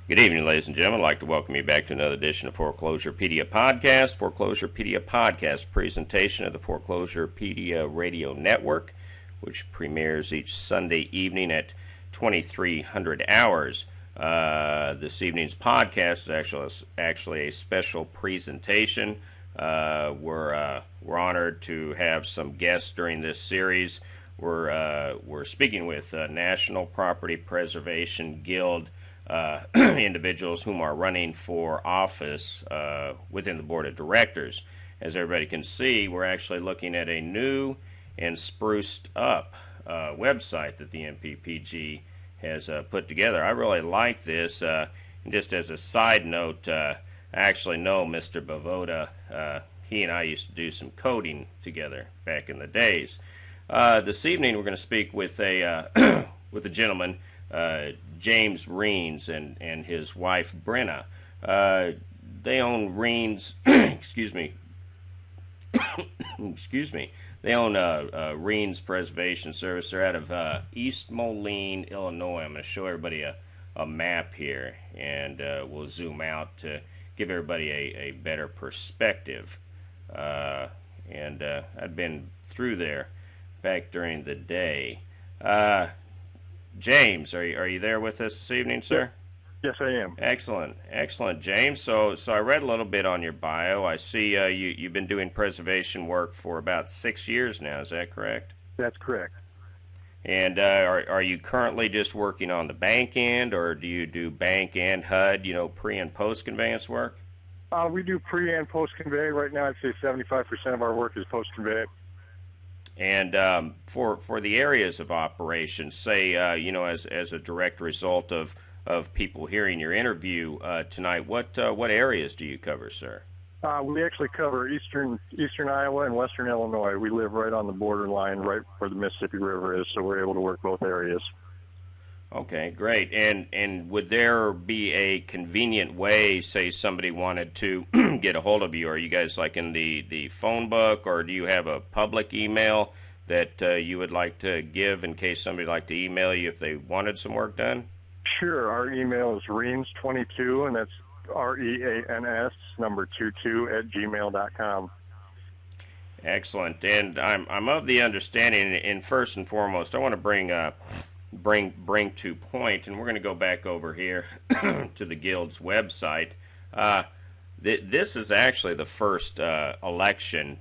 Good evening, ladies and gentlemen. I'd like to welcome you back to another edition of Foreclosurepedia Podcast. Foreclosurepedia Podcast presentation of the Foreclosurepedia Radio Network, which premieres each Sunday evening at 2300 hours. This evening's podcast is actually a special presentation. We're honored to have some guests during this series. We're speaking with National Property Preservation Guild individuals whom are running for office within the board of directors. As everybody can see, we're actually looking at a new and spruced up website that the NPPG has put together. I really like this. And just as a side note, I actually know Mr. Bavoda. He and I used to do some coding together back in the days. This evening, we're going to speak with a with a gentleman, James Reans, and his wife Brenna. They own Reans. Excuse me. Excuse me. They own Reans Preservation Service. They're out of East Moline, Illinois. I'm going to show everybody a map here, and we'll zoom out to give everybody a better perspective. And I've been through there back during the day. James, are you there with us this evening, sir? Yes, I am. Excellent, James. So I read a little bit on your bio. I see you've been doing preservation work for about 6 years now. Is that correct? That's correct. And are you currently just working on the bank end, or do you do bank and HUD, pre and post conveyance work? We do pre and post convey. Right now, I'd say 75% of our work is post convey. And for the areas of operation, say as a direct result of people hearing your interview tonight, what areas do you cover, sir? We actually cover eastern Iowa and western Illinois. We live right on the borderline, right where the Mississippi River is, so we're able to work both areas. Okay, great. And would there be a convenient way, say somebody wanted to get a hold of you? Are you guys like in the phone book, or do you have a public email that you would like to give in case somebody would like to email you if they wanted some work done? Sure. Our email is Reans22, and that's REANS number 22 at gmail.com. Excellent. And I'm of the understanding, and first and foremost, I want to bring to point, and we're going to go back over here to the Guild's website. This is actually the first election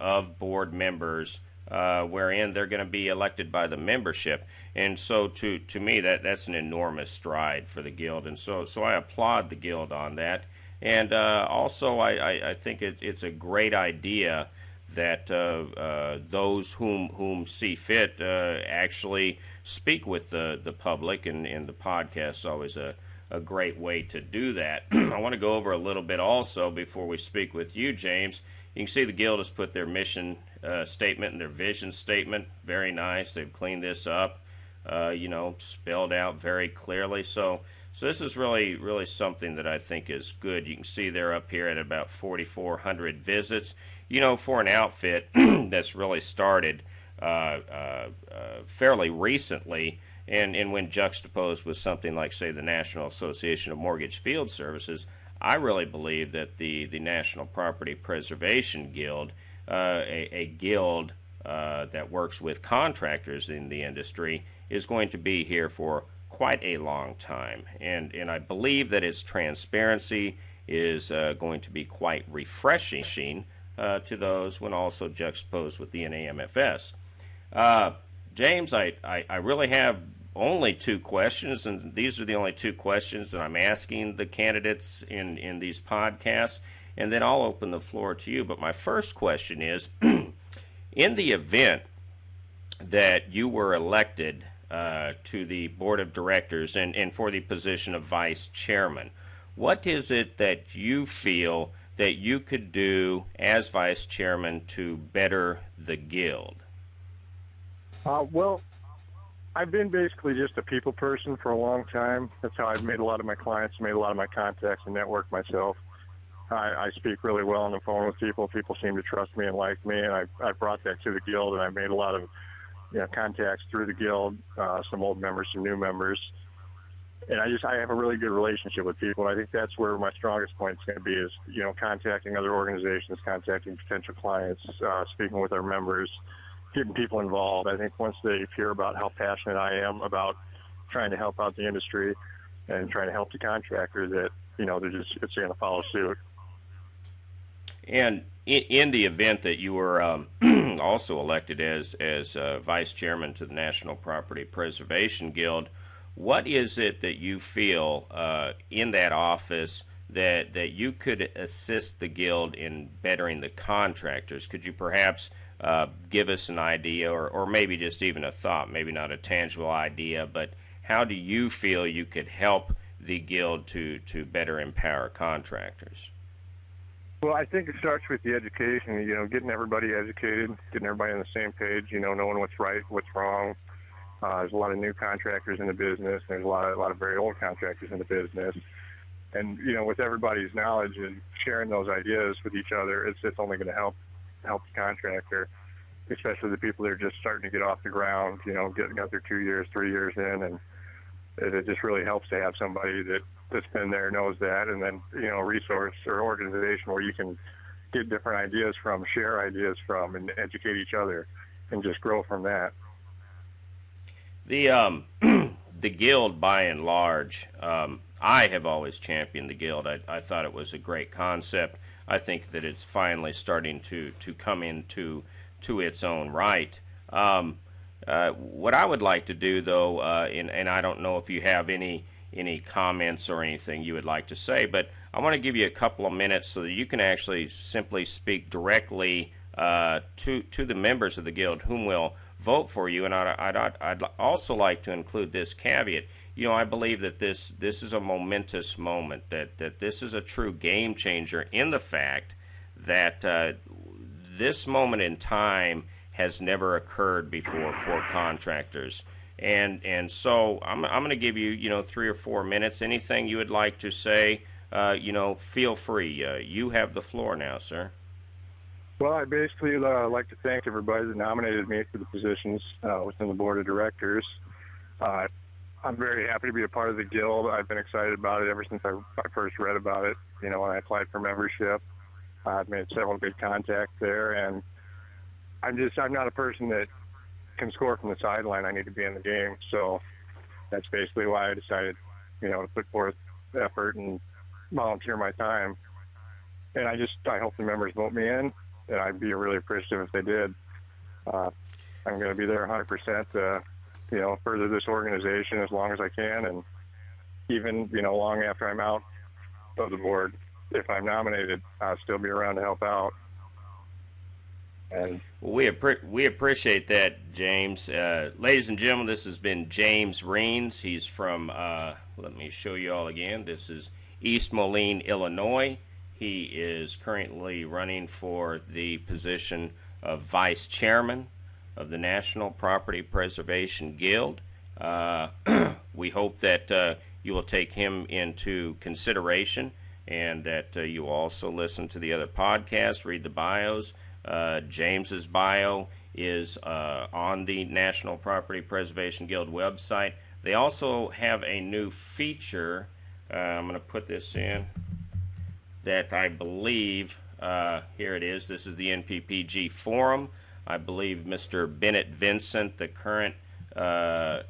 of board members wherein they're going to be elected by the membership. And so to me, that's an enormous stride for the Guild. And so I applaud the Guild on that. And also I think it's a great idea that those whom see fit actually speak with the public, and the podcast is always a great way to do that. I want to go over a little bit also before we speak with you, James. You can see the Guild has put their mission statement and their vision statement. Very nice. They've cleaned this up, spelled out very clearly. So this is really something that I think is good. You can see they're up here at about 4,400 visits. For an outfit that's really started fairly recently, and when juxtaposed with something like, say, the National Association of Mortgage Field Services, I really believe that the National Property Preservation Guild, a guild that works with contractors in the industry, is going to be here for quite a long time. And I believe that its transparency is going to be quite refreshing to those when also juxtaposed with the NAMFS. James, I really have only two questions, and these are the only two questions that I'm asking the candidates in these podcasts, and then I'll open the floor to you. But my first question is, in the event that you were elected to the board of directors and for the position of vice chairman, what is it that you feel that you could do as vice chairman to better the guild? Well, I've been basically just a people person for a long time. That's how I've made a lot of my clients, made a lot of my contacts and network myself. I speak really well on the phone with people. People seem to trust me and like me, and I brought that to the guild, and I made a lot of contacts through the guild, some old members, some new members. And I have a really good relationship with people. And I think that's where my strongest point is going to be is, contacting other organizations, contacting potential clients, speaking with our members, getting people involved. I think once they hear about how passionate I am about trying to help out the industry and trying to help the contractor, that, it's going to follow suit. And in the event that you were also elected as vice chairman to the National Property Preservation Guild, what is it that you feel in that office that you could assist the guild in bettering the contractors? Could you perhaps give us an idea, or maybe just even a thought, maybe not a tangible idea, but how do you feel you could help the guild to better empower contractors? Well, I think it starts with the education, getting everybody educated, getting everybody on the same page, knowing what's right, what's wrong. There's a lot of new contractors in the business. There's a lot of very old contractors in the business. And, with everybody's knowledge and sharing those ideas with each other, it's only going to help the contractor, especially the people that are just starting to get off the ground, getting out there 2 years, 3 years in. And it just really helps to have somebody that's been there, knows that, and then, a resource or organization where you can get different ideas from, share ideas from, and educate each other and just grow from that. The the guild, by and large, I have always championed the guild. I thought it was a great concept. I think that it's finally starting to come into its own right. What I would like to do, though, and I don't know if you have any comments or anything you would like to say, but I want to give you a couple of minutes so that you can actually simply speak directly to the members of the guild whom will vote for you. And I'd also like to include this caveat. I believe that this is a momentous moment, that this is a true game changer in the fact that this moment in time has never occurred before for contractors. And so I'm going to give you, 3 or 4 minutes. Anything you would like to say, feel free. You have the floor now, sir. Well, I basically like to thank everybody that nominated me for the positions within the board of directors. I'm very happy to be a part of the guild. I've been excited about it ever since I first read about it. When I applied for membership, I've made several good contacts there, and I'm not a person that can score from the sideline. I need to be in the game. So that's basically why I decided, to put forth effort and volunteer my time. And I hope the members vote me in, and I'd be really appreciative if they did. I'm going to be there 100% to, further this organization as long as I can, and even, long after I'm out of the board, if I'm nominated, I'll still be around to help out. And we appreciate that, James. Ladies and gentlemen, this has been James Reans. He's from, let me show you all again. This is East Moline, Illinois. He is currently running for the position of vice chairman of the National Property Preservation Guild. We hope that you will take him into consideration, and that you also listen to the other podcasts, read the bios. James's bio is on the National Property Preservation Guild website. They also have a new feature. I'm going to put this in that I believe, here it is. This is the NPPG forum. I believe Mr. Bennett Vincent, the current, I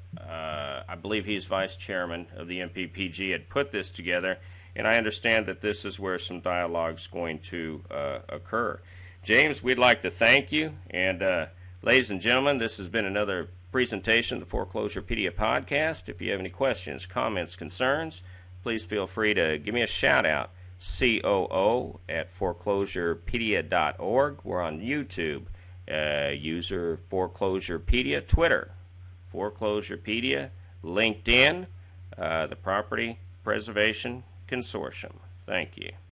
believe he's vice chairman of the NPPG, had put this together, and I understand that this is where some dialogue is going to occur. James, we'd like to thank you, and ladies and gentlemen, this has been another presentation of the Foreclosurepedia podcast. If you have any questions, comments, concerns, please feel free to give me a shout-out, COO@foreclosurepedia.org. We're on YouTube, user Foreclosurepedia, Twitter, Foreclosurepedia, LinkedIn, the Property Preservation Consortium. Thank you.